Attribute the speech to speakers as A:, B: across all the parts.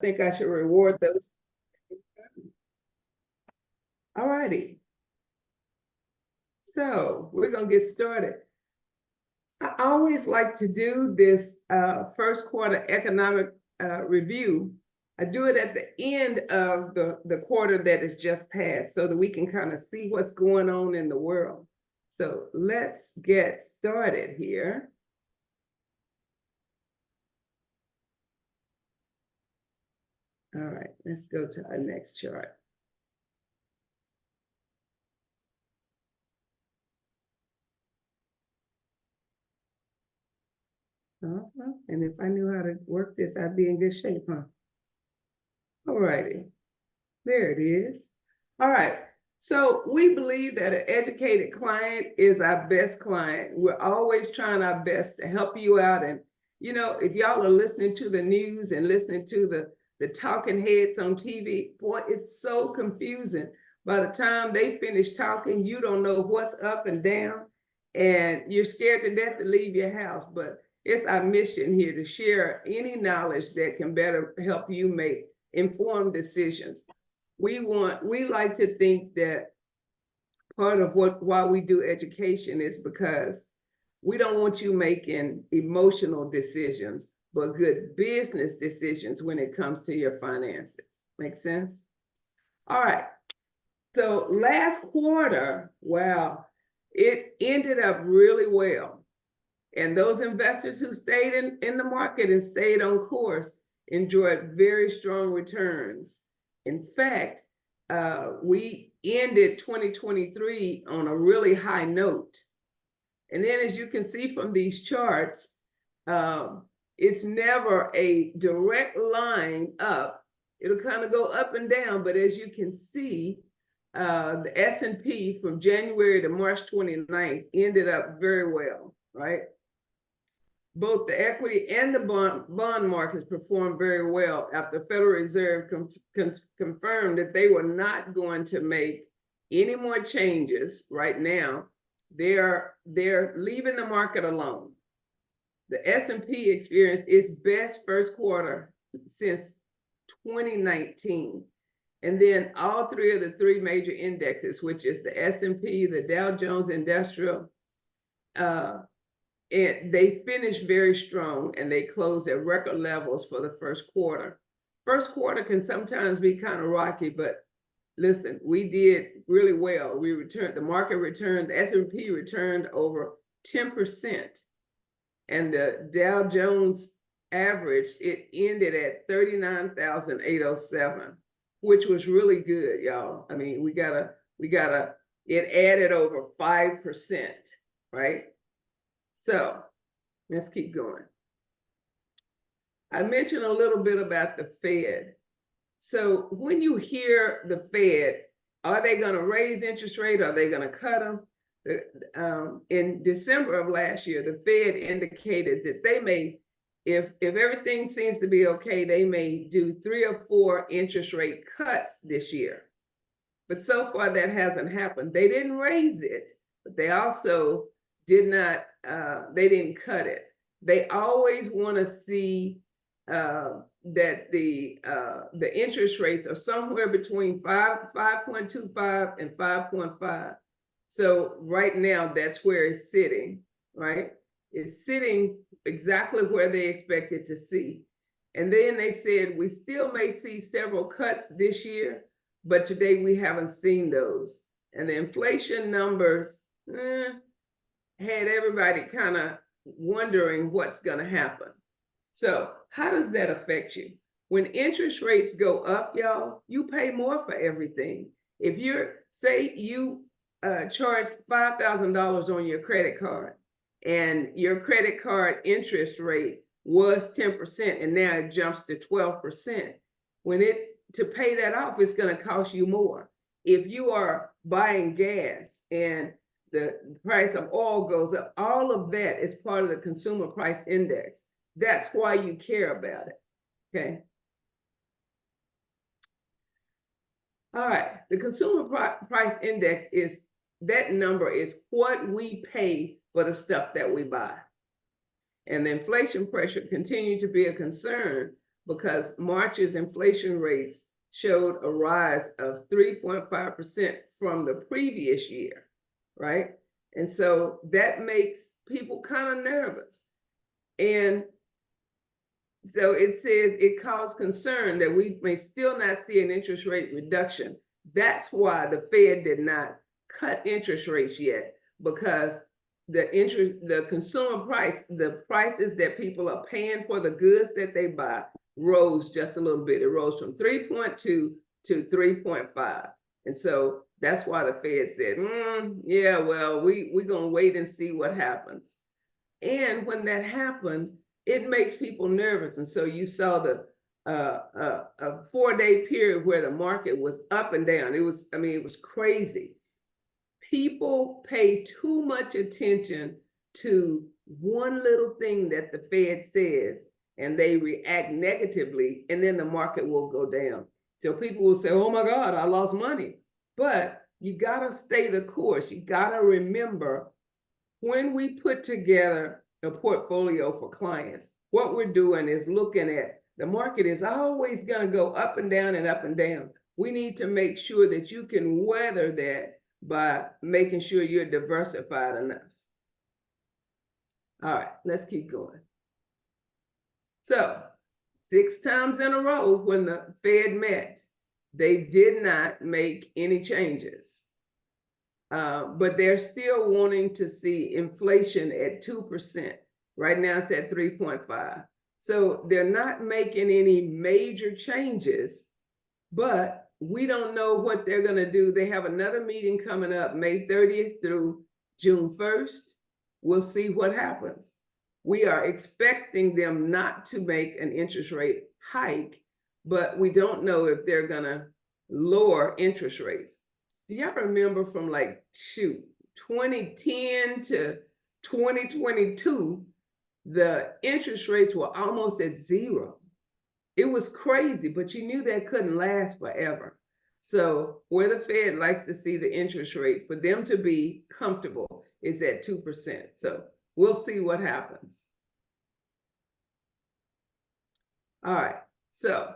A: think I should reward those. All righty. So we're going to get started. I always like to do this first quarter economic review. I do it at the end of the quarter that is just passed so that we can kind of see what's going on in the world. So let's get started here. All right, let's go to our next chart. And if I knew how to work this, I'd be in good shape, huh? All righty, there it is. All right, so we believe that an educated client is our best client. We're always trying our best to help you out. And, you know, if y'all are listening to the news and listening to the talking heads on TV, boy, it's so confusing. By the time they finish talking, you don't know what's up and down, and you're scared to death to leave your house. But it's our mission here to share any knowledge that can better help you make informed decisions. We like to think that part of why we do education is because we don't want you making emotional decisions, but good business decisions when it comes to your finances. Make sense? All right. So last quarter, wow, it ended up really well. And those investors who stayed in the market and stayed on course enjoyed very strong returns. In fact, we ended 2023 on a really high note. And then as you can see from these charts, it's never a direct line up. It'll kind of go up and down, but as you can see, the S&P from January to March 29th ended up very well, right? Both the equity and the bond markets performed very well after the Federal Reserve confirmed that they were not going to make any more changes right now. They're leaving the market alone. The S&P experienced its best first quarter since 2019. And then all three of the three major indexes, which is the S&P, the Dow Jones Industrial, and they finished very strong, and they closed at record levels for the first quarter. First quarter can sometimes be kind of rocky, but listen, we did really well. The market returned, the S&P returned over 10%, and the Dow Jones average, it ended at 39,807, which was really good, y'all. I mean, it added over 5%, right? So let's keep going. I mentioned a little bit about the Fed. So when you hear the Fed, are they going to raise interest rate? Are they going to cut them? In December of last year, the Fed indicated that they may, if everything seems to be okay, they may do 3 or 4 interest rate cuts this year. But so far that hasn't happened. They didn't raise it, but they also they didn't cut it. They always want to see that the interest rates are somewhere between 5.25 and 5.5. So right now, that's where it's sitting, right? It's sitting exactly where they expected to see. And then they said, we still may see several cuts this year, but today we haven't seen those. And the inflation numbers, had everybody kind of wondering what's going to happen. So how does that affect you? When interest rates go up, y'all, you pay more for everything. If say you charge $5,000 on your credit card, and your credit card interest rate was 10%, and now it jumps to 12%. To pay that off, it's going to cost you more. If you are buying gas and the price of oil goes up, all of that is part of the consumer price index. That's why you care about it, okay? All right, the consumer price index that number is what we pay for the stuff that we buy. And the inflation pressure continued to be a concern, because March's inflation rates showed a rise of 3.5% from the previous year, right? And so that makes people kind of nervous. And so it says it caused concern that we may still not see an interest rate reduction. That's why the Fed did not cut interest rates yet, because the consumer price, the prices that people are paying for the goods that they buy rose just a little bit. It rose from 3.2 to 3.5. And so that's why the Fed said, yeah, well, we're going to wait and see what happens. And when that happened, it makes people nervous. And so you saw the a 4-day period where the market was up and down. It was crazy. People pay too much attention to one little thing that the Fed says, and they react negatively, and then the market will go down. So people will say, oh my God, I lost money. But you got to stay the course. You got to remember, when we put together a portfolio for clients, what we're doing is looking at the market is always going to go up and down and up and down. We need to make sure that you can weather that by making sure you're diversified enough. All right, let's keep going. So 6 times in a row when the Fed met, they did not make any changes. But they're still wanting to see inflation at 2%. Right now it's at 3.5. So they're not making any major changes, but we don't know what they're going to do. They have another meeting coming up May 30th through June 1st. We'll see what happens. We are expecting them not to make an interest rate hike, but we don't know if they're going to lower interest rates. Do y'all remember from 2010 to 2022, the interest rates were almost at zero? It was crazy, but you knew that couldn't last forever. So where the Fed likes to see the interest rate for them to be comfortable is at 2%. So we'll see what happens. All right. So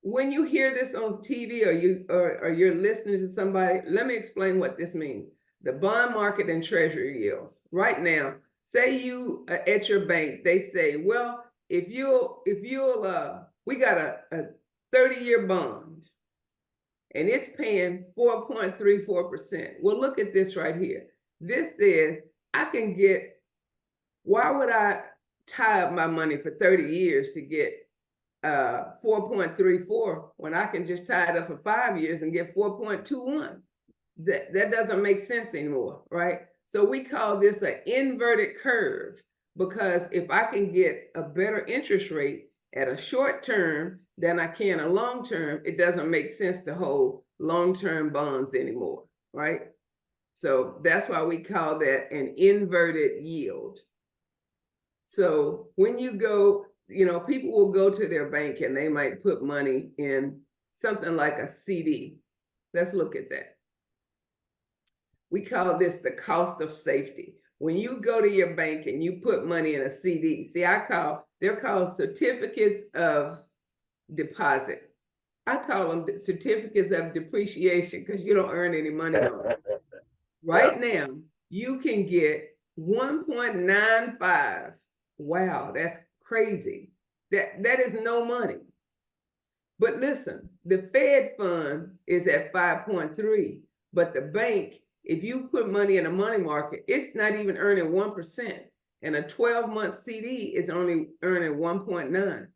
A: when you hear this on TV or you're listening to somebody, let me explain what this means. The bond market and treasury yields. Right now, say you at your bank, they say, well, if you'll we got a 30-year bond and it's paying 4.34%. Well, look at this right here. This says I can get, why would I tie up my money for 30 years to get 4.34 when I can just tie it up for 5 years and get 4.21? That doesn't make sense anymore, right? So we call this an inverted curve, because if I can get a better interest rate at a short term than I can a long term, it doesn't make sense to hold long-term bonds anymore, right? So that's why we call that an inverted yield. So when you go, people will go to their bank and they might put money in something like a CD. Let's look at that. We call this the cost of safety. When you go to your bank and you put money in a CD, they're called certificates of deposit. I call them certificates of depreciation because you don't earn any money on it. Right now, you can get 1.95. Wow, that's crazy. That is no money. But listen, the Fed fund is at 5.3, but the bank, if you put money in a money market, it's not even earning 1%. And a 12-month CD is only earning 1.9.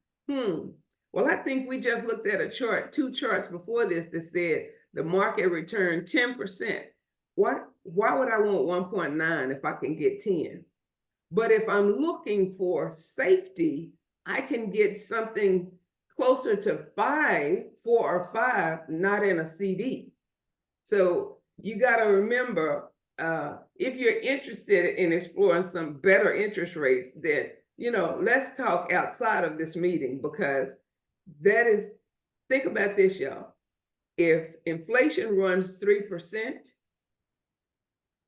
A: Well, I think we just looked at a chart, 2 charts before this, that said the market returned 10%. Why would I want 1.9 if I can get 10? But if I'm looking for safety, I can get something closer to 4 or 5, not in a CD. So you got to remember, if you're interested in exploring some better interest rates, then, let's talk outside of this meeting, because think about this, y'all. If inflation runs 3%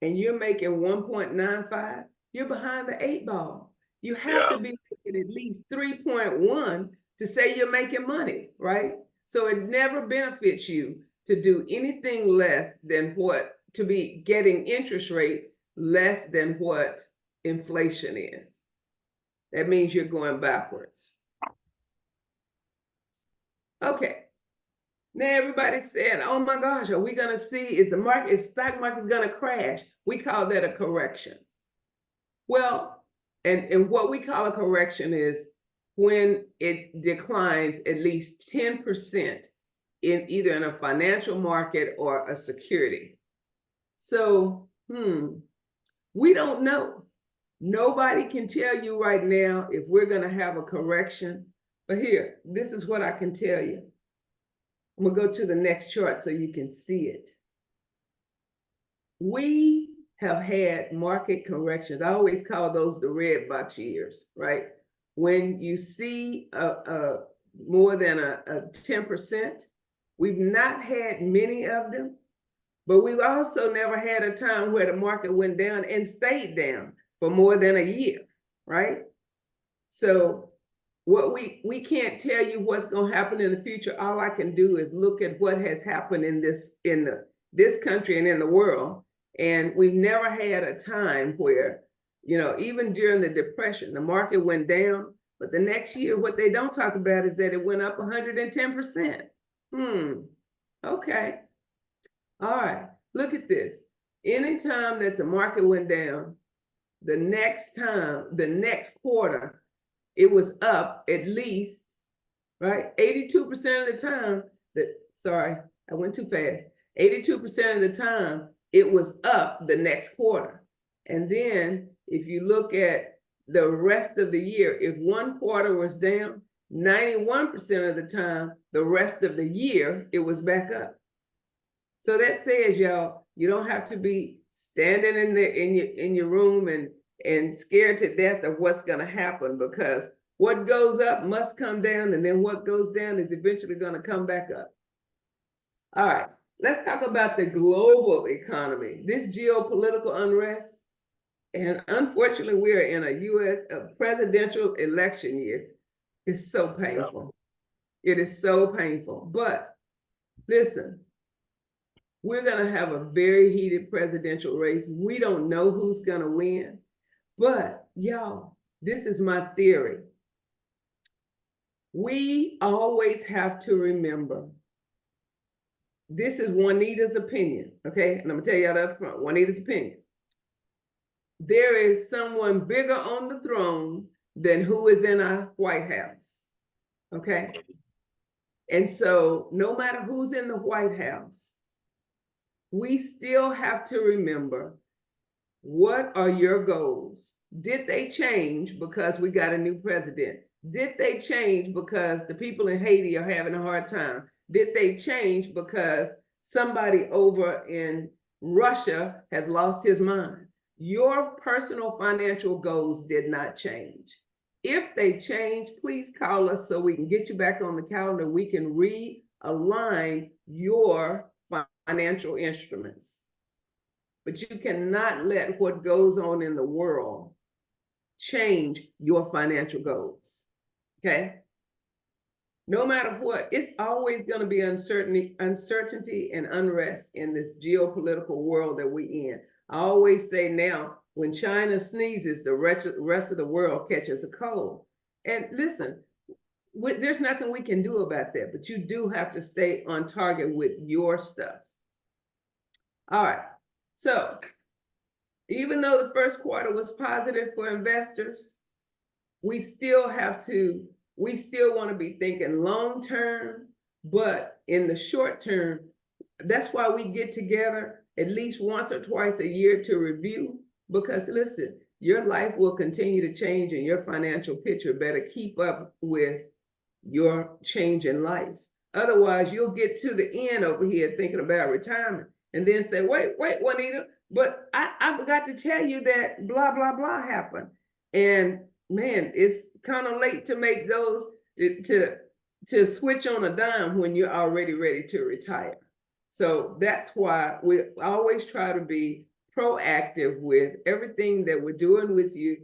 A: and you're making 1.95, you're behind the 8 ball. You have to be making at least 3.1 to say you're making money, right? So it never benefits you to do anything less than to be getting interest rate less than what inflation is. That means you're going backwards. Okay. Now everybody said, oh my gosh, are we going to see, is stock market going to crash? We call that a correction. Well, and what we call a correction is when it declines at least 10% in either in a financial market or a security. So, we don't know. Nobody can tell you right now if we're going to have a correction. But here, this is what I can tell you. I'm going to go to the next chart so you can see it. We have had market corrections. I always call those the red box years, right? When you see more than a 10%, we've not had many of them, but we've also never had a time where the market went down and stayed down for more than a year, right? So what we can't tell you what's going to happen in the future. All I can do is look at what has happened in this country and in the world. And we've never had a time where, even during the Depression, the market went down, but the next year, what they don't talk about is that it went up 110%. Okay. All right. Look at this. Anytime that the market went down, the next quarter, it was up at least, right? 82% of the time sorry, I went too fast. 82% of the time, it was up the next quarter. And then if you look at the rest of the year, if one quarter was down, 91% of the time, the rest of the year, it was back up. So that says, y'all, you don't have to be standing in your room and scared to death of what's going to happen, because what goes up must come down, and then what goes down is eventually going to come back up. All right, let's talk about the global economy. This geopolitical unrest, and unfortunately, we're in a U.S. presidential election year. It's so painful. It is so painful. But listen, we're going to have a very heated presidential race. We don't know who's going to win. But y'all, this is my theory. We always have to remember, this is Juanita's opinion, okay? And I'm going to tell you that up front, Juanita's opinion. There is someone bigger on the throne than who is in our White House, okay? And so no matter who's in the White House, we still have to remember, what are your goals? Did they change because we got a new president? Did they change because the people in Haiti are having a hard time? Did they change because somebody over in Russia has lost his mind? Your personal financial goals did not change. If they change, please call us so we can get you back on the calendar. We can realign your financial instruments. But you cannot let what goes on in the world change your financial goals, okay? No matter what, it's always going to be uncertainty and unrest in this geopolitical world that we're in. I always say now, when China sneezes, the rest of the world catches a cold. And listen, there's nothing we can do about that, but you do have to stay on target with your stuff. All right, so even though the first quarter was positive for investors, we still want to be thinking long term, but in the short term, that's why we get together at least once or twice a year to review, because listen, your life will continue to change and your financial picture better keep up with your change in life. Otherwise, you'll get to the end over here thinking about retirement and then say, wait, Juanita, but I forgot to tell you that blah, blah, blah happened. And man, it's kind of late to make those, to switch on a dime when you're already ready to retire. So that's why we always try to be proactive with everything that we're doing with you.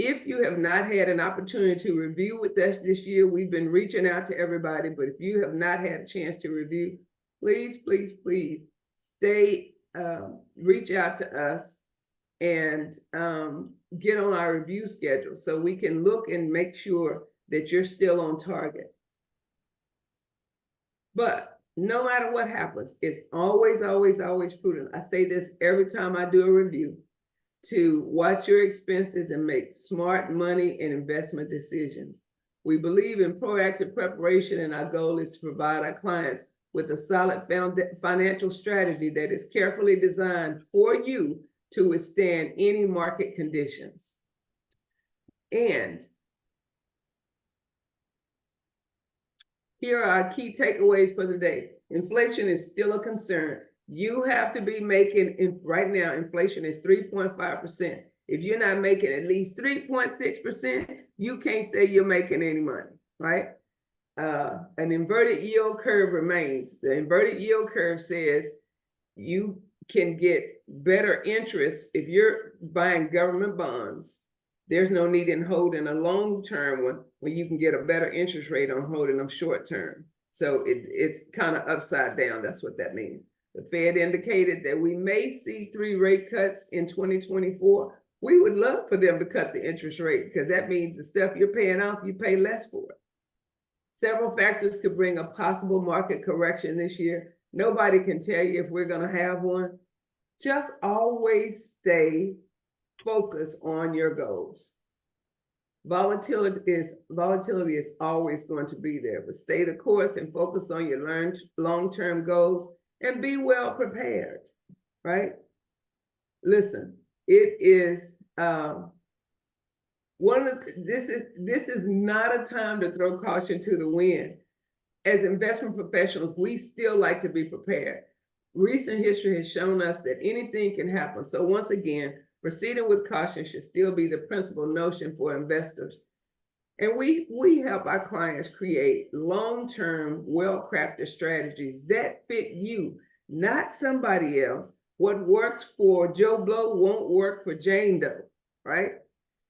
A: if you have not had an opportunity to review with us this year, we've been reaching out to everybody, but if you have not had a chance to review, please, please, please reach out to us and get on our review schedule so we can look and make sure that you're still on target. But no matter what happens, it's always, always, always prudent. I say this every time I do a review, to watch your expenses and make smart money and investment decisions. We believe in proactive preparation, and our goal is to provide our clients with a solid financial strategy that is carefully designed for you to withstand any market conditions. And here are our key takeaways for the day. Inflation is still a concern. You have to be making, right now, inflation is 3.5%. If you're not making at least 3.6%, you can't say you're making any money, right? An inverted yield curve remains. The inverted yield curve says you can get better interest if you're buying government bonds. There's no need in holding a long-term one when you can get a better interest rate on holding them short-term. So it's kind of upside down. That's what that means. The Fed indicated that we may see 3 rate cuts in 2024. We would love for them to cut the interest rate because that means the stuff you're paying off, you pay less for it. Several factors could bring a possible market correction this year. Nobody can tell you if we're going to have one. Just always stay focused on your goals. Volatility is always going to be there, but stay the course and focus on your long-term goals and be well prepared, right? Listen, it is this is not a time to throw caution to the wind. As investment professionals, we still like to be prepared. Recent history has shown us that anything can happen. So once again, proceeding with caution should still be the principal notion for investors. And we help our clients create long-term, well-crafted strategies that fit you, not somebody else. What works for Joe Blow won't work for Jane Doe, right?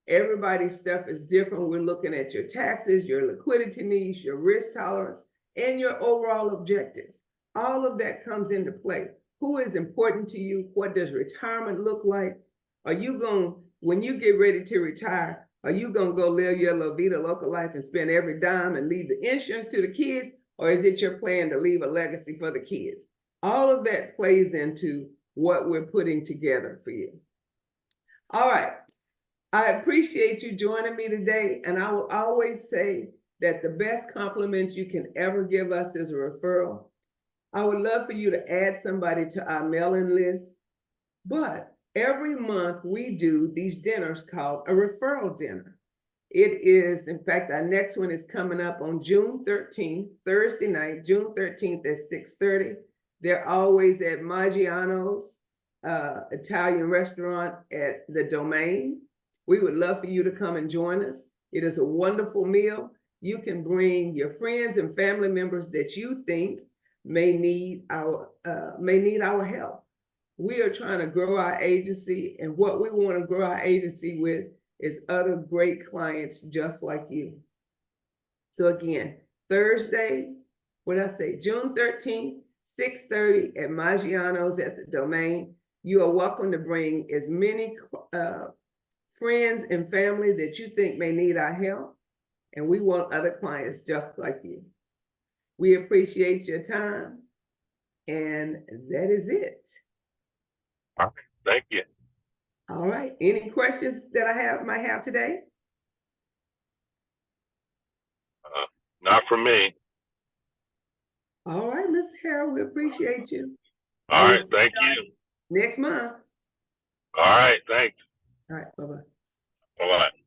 A: Everybody's stuff is different. We're looking at your taxes, your liquidity needs, your risk tolerance, and your overall objectives. All of that comes into play. Who is important to you? What does retirement look like? Are you going, when you get ready to retire, are you going to go live your La Vida Loca life and spend every dime and leave the insurance to the kids? Or is it your plan to leave a legacy for the kids? All of that plays into what we're putting together for you. All right. I appreciate you joining me today. And I will always say that the best compliment you can ever give us is a referral. I would love for you to add somebody to our mailing list. But every month we do these dinners called a referral dinner. It is, in fact, our next one is coming up on June 13th, Thursday night, June 13th at 6:30. They're always at Maggiano's Italian restaurant at the Domain. We would love for you to come and join us. It is a wonderful meal. You can bring your friends and family members that you think may need our help. We are trying to grow our agency, and what we want to grow our agency with is other great clients just like you. So again, Thursday, what did I say? June 13th, 6:30 at Maggiano's at the Domain. You are welcome to bring as many friends and family that you think may need our help, and we want other clients just like you. We appreciate your time, and that is it.
B: All right, thank you.
A: All right. Any questions that I might have today?
B: Not for me.
A: All right, Mr. Harold, we appreciate you.
B: All right, thank you.
A: Next month.
B: All right, thanks.
A: All right, bye-bye.
B: Bye-bye.